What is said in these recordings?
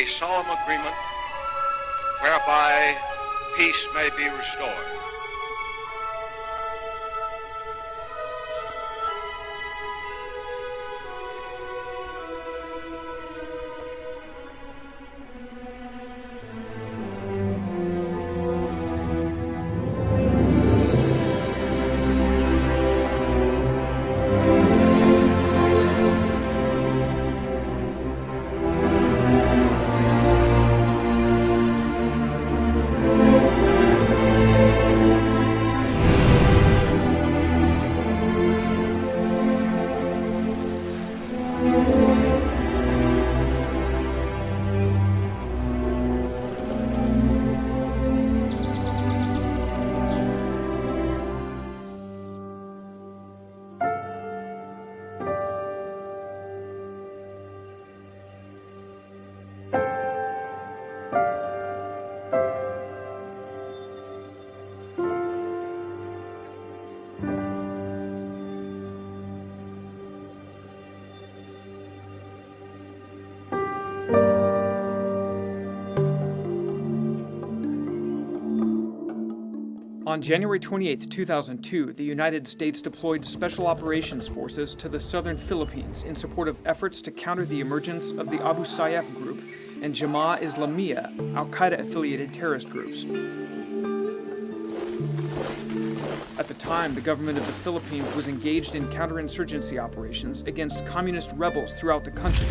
a solemn agreement whereby peace may be restored. On January 28, 2002, the United States deployed Special Operations Forces to the southern Philippines in support of efforts to counter the emergence of the Abu Sayyaf group and Jemaah Islamiyah, al-Qaeda-affiliated terrorist groups. At the time, the government of the Philippines was engaged in counterinsurgency operations against communist rebels throughout the country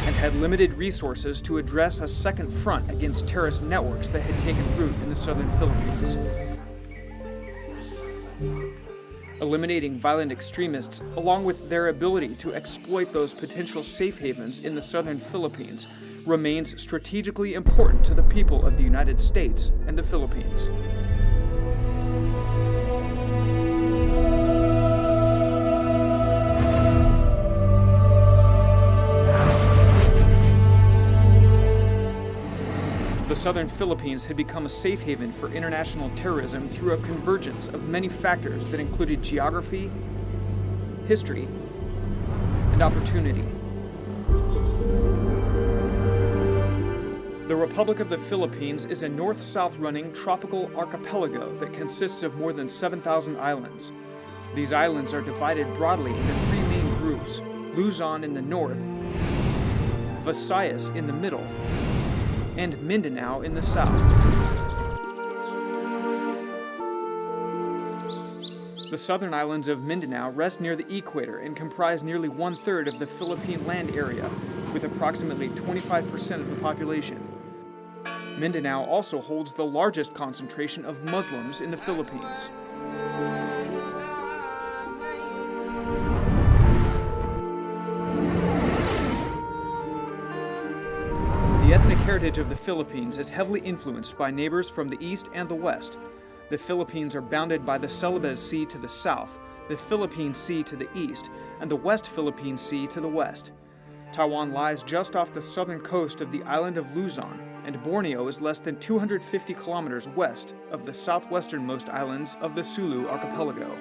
and had limited resources to address a second front against terrorist networks that had taken root in the southern Philippines. Eliminating violent extremists, along with their ability to exploit those potential safe havens in the southern Philippines, remains strategically important to the people of the United States and the Philippines. The southern Philippines had become a safe haven for international terrorism through a convergence of many factors that included geography, history, and opportunity. The Republic of the Philippines is a north-south running tropical archipelago that consists of more than 7,000 islands. These islands are divided broadly into three main groups: Luzon in the north, Visayas in the middle, and Mindanao in the south. The southern islands of Mindanao rest near the equator and comprise nearly one-third of the Philippine land area, with approximately 25% of the population. Mindanao also holds the largest concentration of Muslims in the Philippines. The ethnic heritage of the Philippines is heavily influenced by neighbors from the east and the west. The Philippines are bounded by the Celebes Sea to the south, the Philippine Sea to the east, and the West Philippine Sea to the west. Taiwan lies just off the southern coast of the island of Luzon, and Borneo is less than 250 kilometers west of the southwesternmost islands of the Sulu archipelago.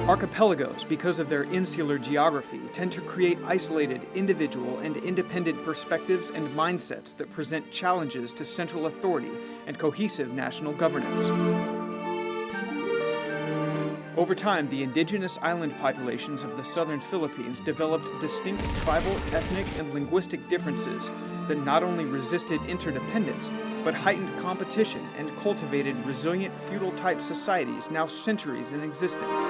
Archipelagos, because of their insular geography, tend to create isolated, individual, and independent perspectives and mindsets that present challenges to central authority and cohesive national governance. Over time, the indigenous island populations of the southern Philippines developed distinct tribal, ethnic, and linguistic differences that not only resisted interdependence, but heightened competition and cultivated resilient feudal-type societies now centuries in existence.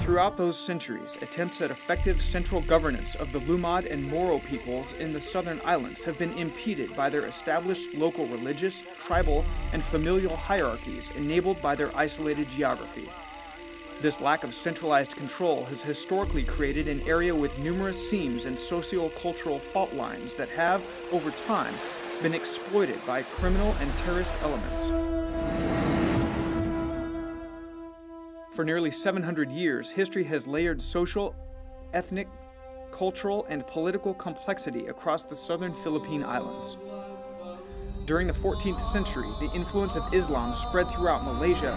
Throughout those centuries, attempts at effective central governance of the Lumad and Moro peoples in the southern islands have been impeded by their established local religious, tribal, and familial hierarchies enabled by their isolated geography. This lack of centralized control has historically created an area with numerous seams and socio-cultural fault lines that have, over time, been exploited by criminal and terrorist elements. For nearly 700 years, history has layered social, ethnic, cultural, and political complexity across the southern Philippine Islands. During the 14th century, the influence of Islam spread throughout Malaysia,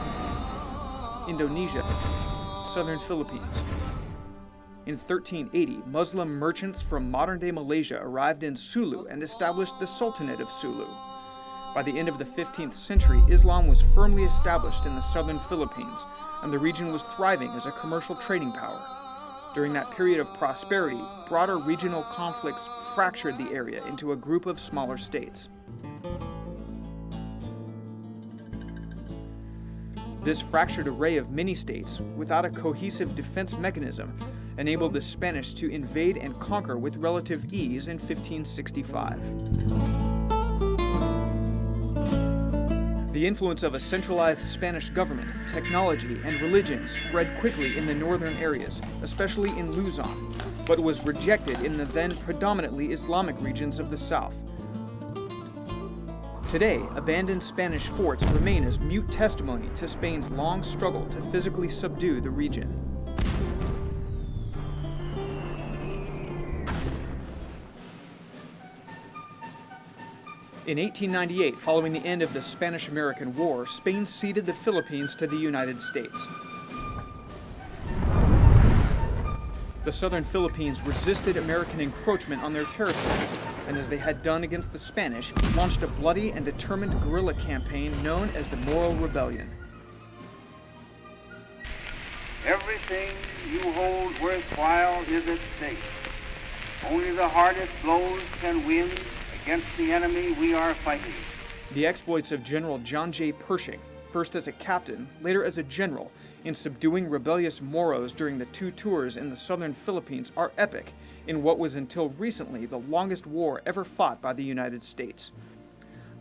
Indonesia, southern Philippines. In 1380, Muslim merchants from modern-day Malaysia arrived in Sulu and established the Sultanate of Sulu. By the end of the 15th century, Islam was firmly established in the southern Philippines, and the region was thriving as a commercial trading power. During that period of prosperity, broader regional conflicts fractured the area into a group of smaller states. This fractured array of mini-states, without a cohesive defense mechanism, enabled the Spanish to invade and conquer with relative ease in 1565. The influence of a centralized Spanish government, technology, and religion spread quickly in the northern areas, especially in Luzon, but was rejected in the then predominantly Islamic regions of the south. Today, abandoned Spanish forts remain as mute testimony to Spain's long struggle to physically subdue the region. In 1898, following the end of the Spanish-American War, Spain ceded the Philippines to the United States. The southern Philippines resisted American encroachment on their territories, and as they had done against the Spanish, launched a bloody and determined guerrilla campaign known as the Moro Rebellion. Everything you hold worthwhile is at stake. Only the hardest blows can win against the enemy we are fighting. The exploits of General John J. Pershing, first as a captain, later as a general, in subduing rebellious Moros during the 2 tours in the southern Philippines are epic in what was until recently the longest war ever fought by the United States.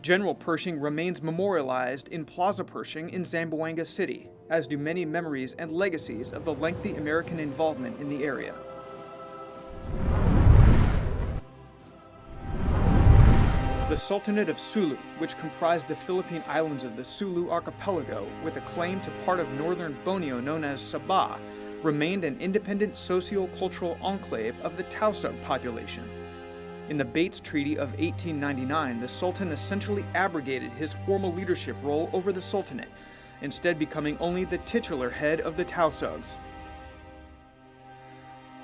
General Pershing remains memorialized in Plaza Pershing in Zamboanga City, as do many memories and legacies of the lengthy American involvement in the area. The Sultanate of Sulu, which comprised the Philippine islands of the Sulu archipelago with a claim to part of northern Borneo known as Sabah, remained an independent socio-cultural enclave of the Tausug population. In the Bates Treaty of 1899, the Sultan essentially abrogated his formal leadership role over the Sultanate, instead becoming only the titular head of the Tausugs.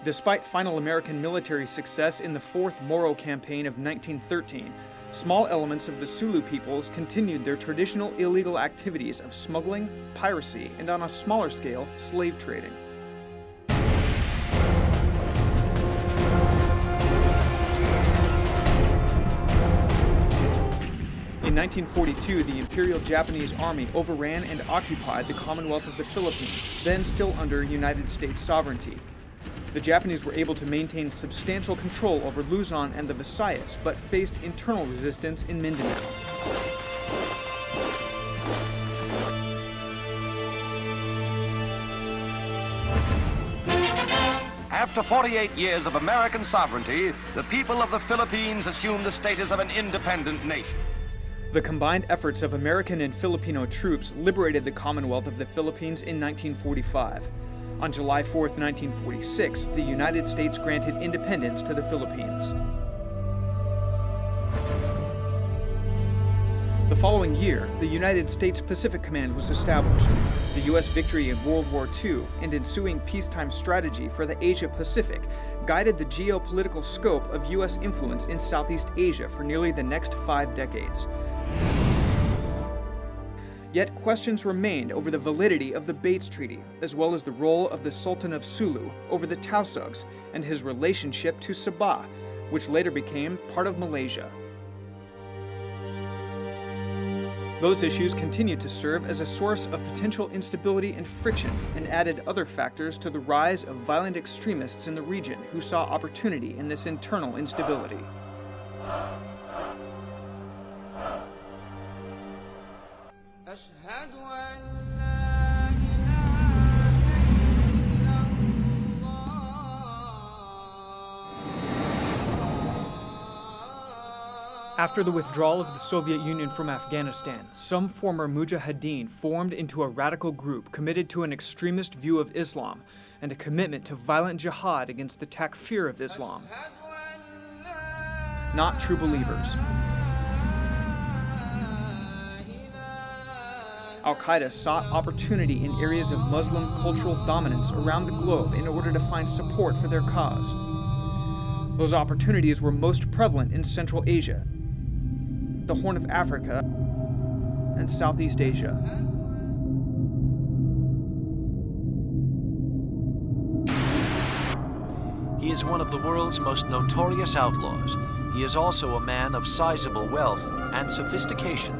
Despite final American military success in the Fourth Moro Campaign of 1913, small elements of the Sulu peoples continued their traditional illegal activities of smuggling, piracy, and on a smaller scale, slave trading. In 1942, the Imperial Japanese Army overran and occupied the Commonwealth of the Philippines, then still under United States sovereignty. The Japanese were able to maintain substantial control over Luzon and the Visayas, but faced internal resistance in Mindanao. After 48 years of American sovereignty, the people of the Philippines assumed the status of an independent nation. The combined efforts of American and Filipino troops liberated the Commonwealth of the Philippines in 1945. On July 4, 1946, the United States granted independence to the Philippines. The following year, the United States Pacific Command was established. The U.S. victory in World War II and ensuing peacetime strategy for the Asia-Pacific guided the geopolitical scope of U.S. influence in Southeast Asia for nearly the next 5 decades. Yet questions remained over the validity of the Bates Treaty, as well as the role of the Sultan of Sulu over the Tausugs and his relationship to Sabah, which later became part of Malaysia. Those issues continued to serve as a source of potential instability and friction, and added other factors to the rise of violent extremists in the region who saw opportunity in this internal instability. After the withdrawal of the Soviet Union from Afghanistan, some former Mujahideen formed into a radical group committed to an extremist view of Islam and a commitment to violent jihad against the takfir of Islam. Not true believers. Al-Qaeda sought opportunity in areas of Muslim cultural dominance around the globe in order to find support for their cause. Those opportunities were most prevalent in Central Asia, the Horn of Africa, and Southeast Asia. He is one of the world's most notorious outlaws. He is also a man of sizable wealth and sophistication.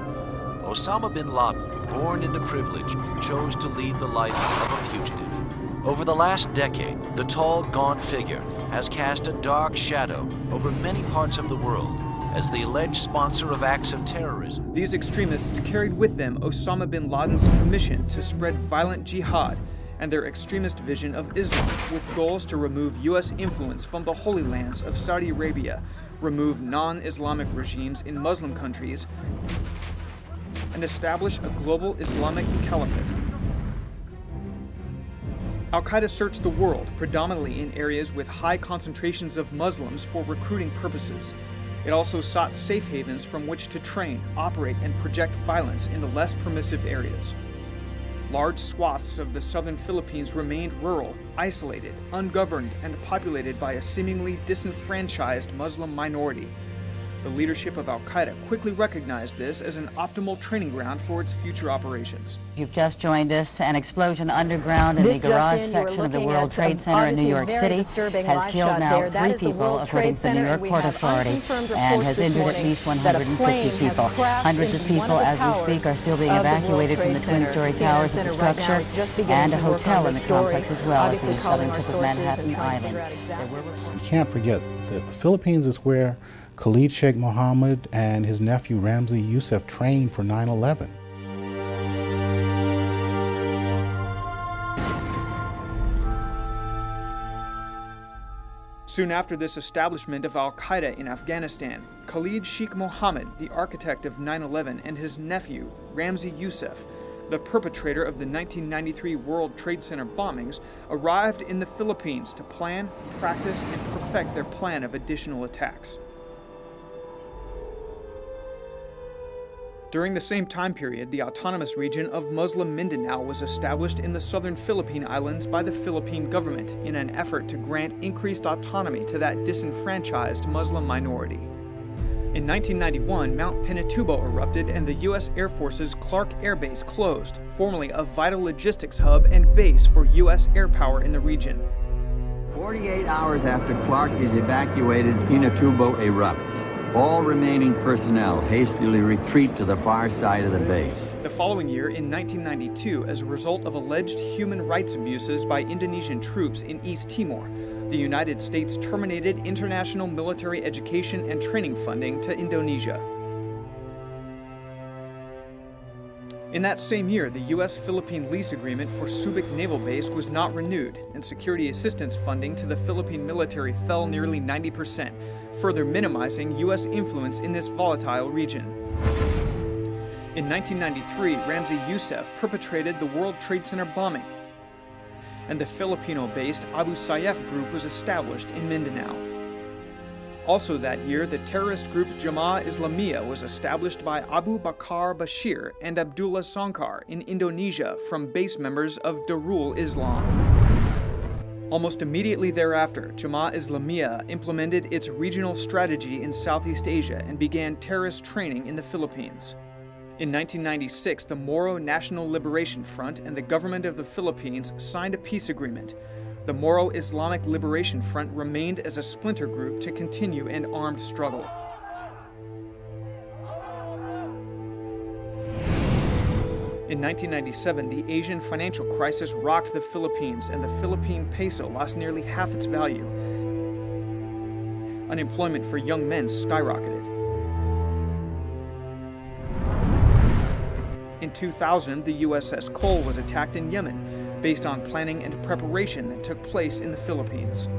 Osama bin Laden, born into privilege, chose to lead the life of a fugitive. Over the last decade, the tall, gaunt figure has cast a dark shadow over many parts of the world as the alleged sponsor of acts of terrorism. These extremists carried with them Osama bin Laden's commission to spread violent jihad and their extremist vision of Islam, with goals to remove U.S. influence from the Holy Lands of Saudi Arabia, remove non-Islamic regimes in Muslim countries, and establish a global Islamic caliphate. Al-Qaeda searched the world, predominantly in areas with high concentrations of Muslims for recruiting purposes. It also sought safe havens from which to train, operate, and project violence in the less permissive areas. Large swaths of the southern Philippines remained rural, isolated, ungoverned, and populated by a seemingly disenfranchised Muslim minority. The leadership of Al-Qaeda quickly recognized this as an optimal training ground for its future operations. You've just joined us. An explosion underground in the garage section of the World Trade Center in New York City has killed now 3 people, according to the New York Port Authority, and has injured at least 150 people. Hundreds of people, as we speak, are still being evacuated from the twin-story towers of the structure, and a hotel in the complex as well at the southern tip of Manhattan Island. You can't forget that the Philippines is where Khalid Sheikh Mohammed and his nephew Ramzi Youssef trained for 9/11. Soon after this establishment of Al-Qaeda in Afghanistan, Khalid Sheikh Mohammed, the architect of 9/11, and his nephew, Ramzi Youssef, the perpetrator of the 1993 World Trade Center bombings, arrived in the Philippines to plan, practice, and perfect their plan of additional attacks. During the same time period, the autonomous region of Muslim Mindanao was established in the southern Philippine Islands by the Philippine government in an effort to grant increased autonomy to that disenfranchised Muslim minority. In 1991, Mount Pinatubo erupted and the U.S. Air Force's Clark Air Base closed, formerly a vital logistics hub and base for U.S. air power in the region. 48 hours after Clark is evacuated, Pinatubo erupts. All remaining personnel hastily retreat to the far side of the base. The following year, in 1992, as a result of alleged human rights abuses by Indonesian troops in East Timor, the United States terminated international military education and training funding to Indonesia. In that same year, the U.S.-Philippine lease agreement for Subic Naval Base was not renewed, and security assistance funding to the Philippine military fell nearly 90%, further minimizing U.S. influence in this volatile region. In 1993, Ramzi Youssef perpetrated the World Trade Center bombing, and the Filipino-based Abu Sayyaf group was established in Mindanao. Also that year, the terrorist group Jamaah Islamiyah was established by Abu Bakar Bashir and Abdullah Songkar in Indonesia from base members of Darul Islam. Almost immediately thereafter, Jamaah Islamiyah implemented its regional strategy in Southeast Asia and began terrorist training in the Philippines. In 1996, the Moro National Liberation Front and the government of the Philippines signed a peace agreement. The Moro Islamic Liberation Front remained as a splinter group to continue an armed struggle. In 1997, the Asian financial crisis rocked the Philippines, and the Philippine peso lost nearly half its value. Unemployment for young men skyrocketed. In 2000, the USS Cole was attacked in Yemen, based on planning and preparation that took place in the Philippines.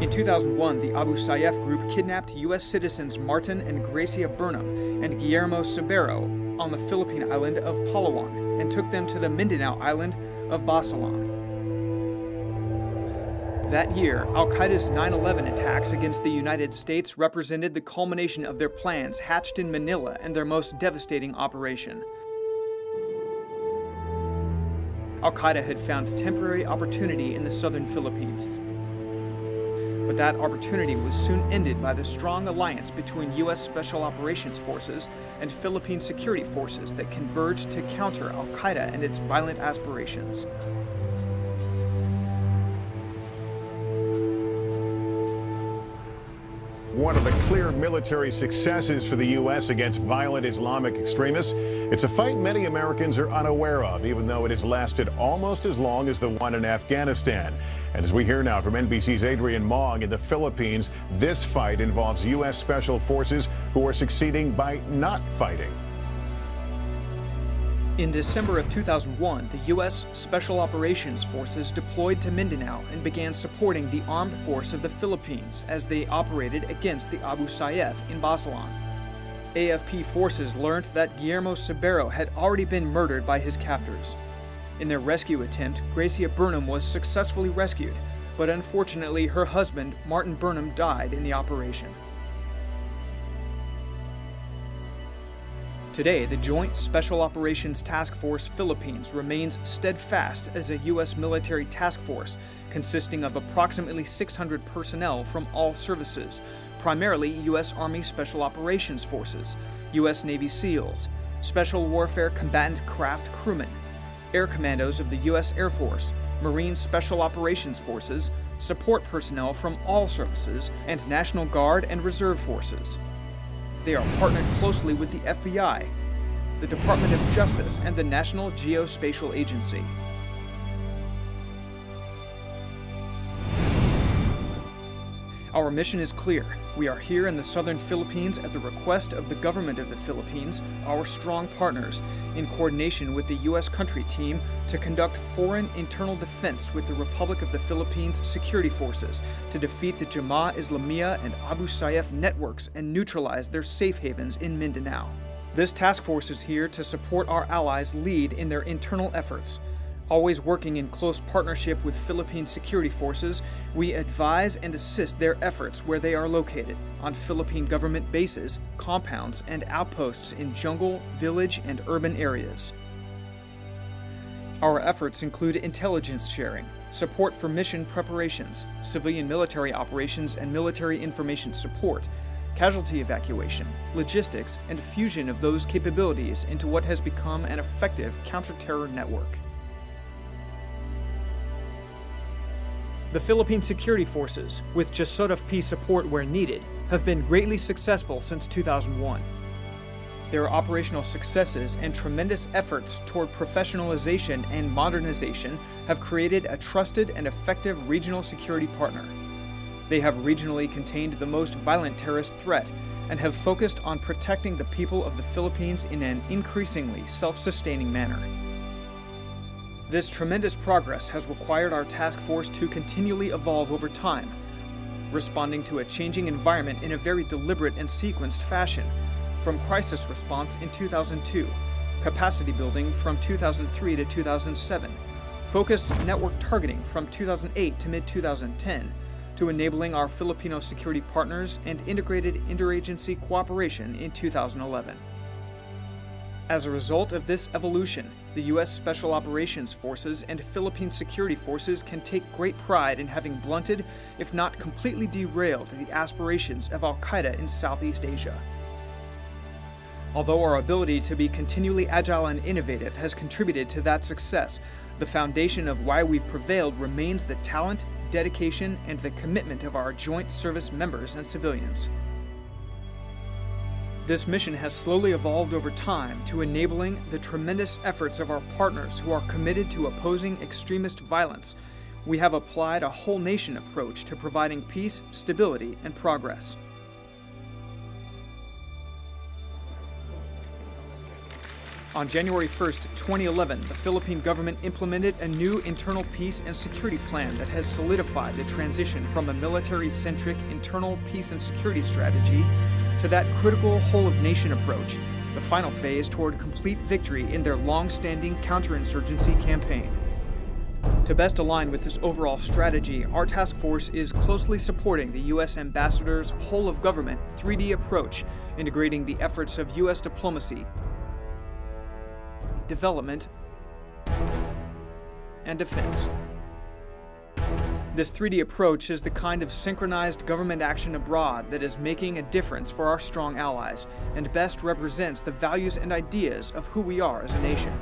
In 2001, the Abu Sayyaf group kidnapped U.S. citizens Martin and Gracia Burnham and Guillermo Sabero on the Philippine island of Palawan and took them to the Mindanao island of Basilan. That year, al-Qaeda's 9/11 attacks against the United States represented the culmination of their plans hatched in Manila and their most devastating operation. Al-Qaeda had found temporary opportunity in the southern Philippines, but that opportunity was soon ended by the strong alliance between U.S. Special Operations Forces and Philippine security forces that converged to counter al-Qaeda and its violent aspirations. One of the clear military successes for the U.S. against violent Islamic extremists. It's a fight many Americans are unaware of, even though it has lasted almost as long as the one in Afghanistan. And as we hear now from NBC's Adrian Mong in the Philippines, this fight involves U.S. Special Forces who are succeeding by not fighting. In December of 2001, the U.S. Special Operations Forces deployed to Mindanao and began supporting the armed force of the Philippines as they operated against the Abu Sayyaf in Basilan. AFP forces learned that Guillermo Sabero had already been murdered by his captors. In their rescue attempt, Gracia Burnham was successfully rescued, but unfortunately her husband, Martin Burnham, died in the operation. Today, the Joint Special Operations Task Force Philippines remains steadfast as a U.S. military task force consisting of approximately 600 personnel from all services, primarily U.S. Army Special Operations Forces, U.S. Navy SEALs, Special Warfare Combatant Craft crewmen, Air Commandos of the U.S. Air Force, Marine Special Operations Forces, support personnel from all services, and National Guard and Reserve Forces. They are partnered closely with the FBI, the Department of Justice, and the National Geospatial Agency. Our mission is clear. We are here in the southern Philippines at the request of the government of the Philippines, our strong partners, in coordination with the U.S. country team to conduct foreign internal defense with the Republic of the Philippines security forces to defeat the Jemaah Islamiyah and Abu Sayyaf networks and neutralize their safe havens in Mindanao. This task force is here to support our allies' lead in their internal efforts. Always working in close partnership with Philippine security forces, we advise and assist their efforts where they are located, on Philippine government bases, compounds, and outposts in jungle, village, and urban areas. Our efforts include intelligence sharing, support for mission preparations, civilian military operations and military information support, casualty evacuation, logistics, and fusion of those capabilities into what has become an effective counter-terror network. The Philippine Security Forces, with JSOTF-P support where needed, have been greatly successful since 2001. Their operational successes and tremendous efforts toward professionalization and modernization have created a trusted and effective regional security partner. They have regionally contained the most violent terrorist threat and have focused on protecting the people of the Philippines in an increasingly self-sustaining manner. This tremendous progress has required our task force to continually evolve over time, responding to a changing environment in a very deliberate and sequenced fashion, from crisis response in 2002, capacity building from 2003 to 2007, focused network targeting from 2008 to mid-2010, to enabling our Filipino security partners and integrated interagency cooperation in 2011. As a result of this evolution, the U.S. Special Operations Forces and Philippine security forces can take great pride in having blunted, if not completely derailed, the aspirations of al-Qaeda in Southeast Asia. Although our ability to be continually agile and innovative has contributed to that success, the foundation of why we've prevailed remains the talent, dedication, and the commitment of our joint service members and civilians. This mission has slowly evolved over time to enabling the tremendous efforts of our partners who are committed to opposing extremist violence. We have applied a whole nation approach to providing peace, stability, and progress. On January 1st, 2011, the Philippine government implemented a new internal peace and security plan that has solidified the transition from a military-centric internal peace and security strategy to that critical whole-of-nation approach, the final phase toward complete victory in their long-standing counterinsurgency campaign. To best align with this overall strategy, our task force is closely supporting the U.S. Ambassador's whole-of-government 3D approach, integrating the efforts of U.S. diplomacy, development, and defense. This 3D approach is the kind of synchronized government action abroad that is making a difference for our strong allies and best represents the values and ideas of who we are as a nation.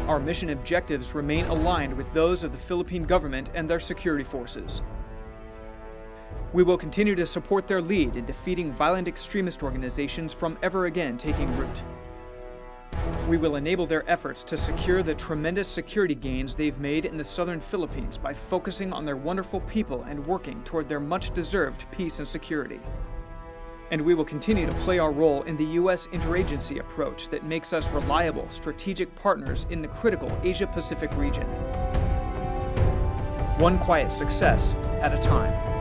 Our mission objectives remain aligned with those of the Philippine government and their security forces. We will continue to support their lead in defeating violent extremist organizations from ever again taking root. We will enable their efforts to secure the tremendous security gains they've made in the southern Philippines by focusing on their wonderful people and working toward their much-deserved peace and security. And we will continue to play our role in the U.S. interagency approach that makes us reliable, strategic partners in the critical Asia-Pacific region. One quiet success at a time.